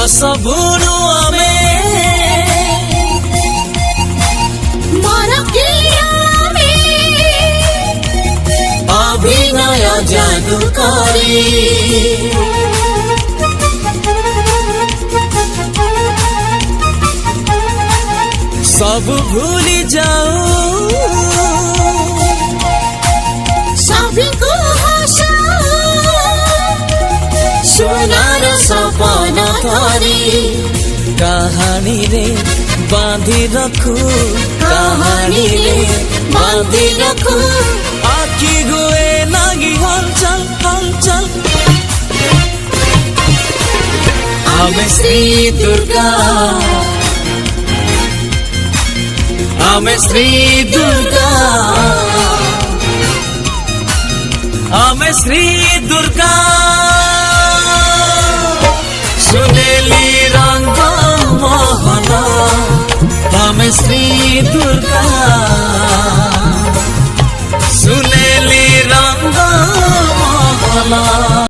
सबुनु आमे अभिनय जादुकारी सब भूली जाओ सभी को सोनार सपना थारी कहानी रे बांधी रखू कहानी रे बांधी रखू आखी गुए लगी हलचल हलचल आमे श्री दुर्गा आमे श्री दुर्गा आमे श्री दुर्गा सुनेली रंग मोहन आमे श्री दुर्गा।